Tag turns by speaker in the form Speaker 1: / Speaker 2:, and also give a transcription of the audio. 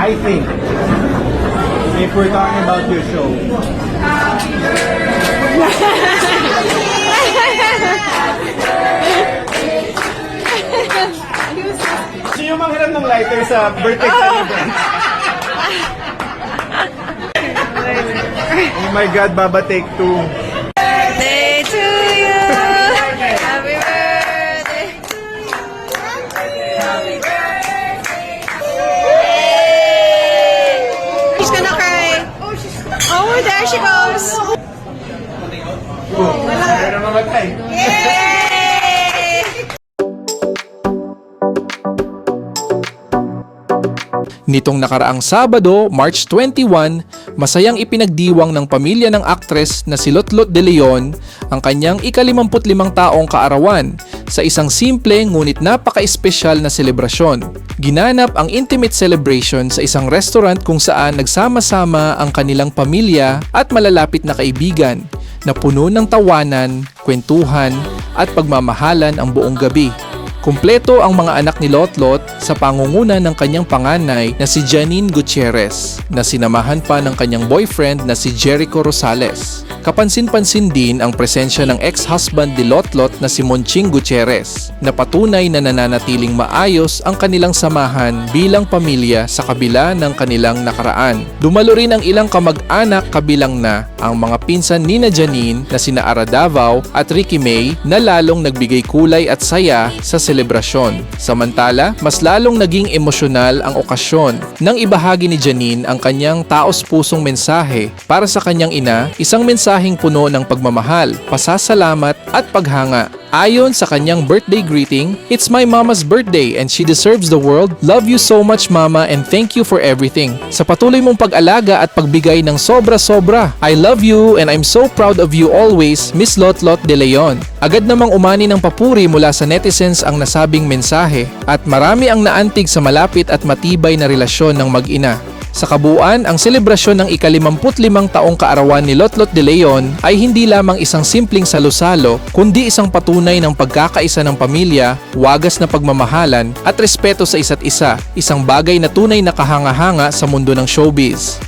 Speaker 1: I think, if we're talking about your show, sino yung manghiram ng lighter sa birthday celebration? Oh my God, Baba, take two.
Speaker 2: Birthday to you. Happy birthday. Happy birthday. She's gonna cry. Oh, there she goes.
Speaker 1: Wala na mamatay.
Speaker 2: Yay!
Speaker 3: Nitong nakaraang Sabado, March 21, masayang ipinagdiwang ng pamilya ng aktres na si Lotlot De Leon ang kanyang ika-55 taong kaarawan sa isang simple ngunit napaka-espesyal na selebrasyon. Ginanap ang intimate celebration sa isang restaurant kung saan nagsama-sama ang kanilang pamilya at malalapit na kaibigan na puno ng tawanan, kwentuhan at pagmamahalan ang buong gabi. Kumpleto ang mga anak ni Lotlot sa pangunguna ng kanyang panganay na si Janine Gutierrez na sinamahan pa ng kanyang boyfriend na si Jericho Rosales. Kapansin-pansin din ang presensya ng ex-husband ni Lotlot na si Monching Gutierrez na patunay na nananatiling maayos ang kanilang samahan bilang pamilya sa kabila ng kanilang nakaraan. Dumalo rin ang ilang kamag-anak kabilang na ang mga pinsan ni Janine na sina Ara Davao at Ricky May na lalong nagbigay kulay at saya sa selebrasyon. Samantala, mas lalong naging emosyonal ang okasyon nang ibahagi ni Janine ang kanyang taos-pusong mensahe para sa kanyang ina, isang mensaheng puno ng pagmamahal, pasasalamat at paghanga. Ayon sa kanyang birthday greeting, "It's my mama's birthday and she deserves the world. Love you so much, mama, and thank you for everything. Sa patuloy mong pag-alaga at pagbigay ng sobra-sobra. I love you and I'm so proud of you always, Miss Lotlot De Leon." Agad namang umani ng papuri mula sa netizens ang nasabing mensahe at marami ang naantig sa malapit at matibay na relasyon ng mag-ina. Sa kabuuan, ang selebrasyon ng ika-55 taong kaarawan ni Lotlot De Leon ay hindi lamang isang simpleng salo-salo, kundi isang patunay ng pagkakaisa ng pamilya, wagas na pagmamahalan at respeto sa isa't isa, isang bagay na tunay na kahanga-hanga sa mundo ng showbiz.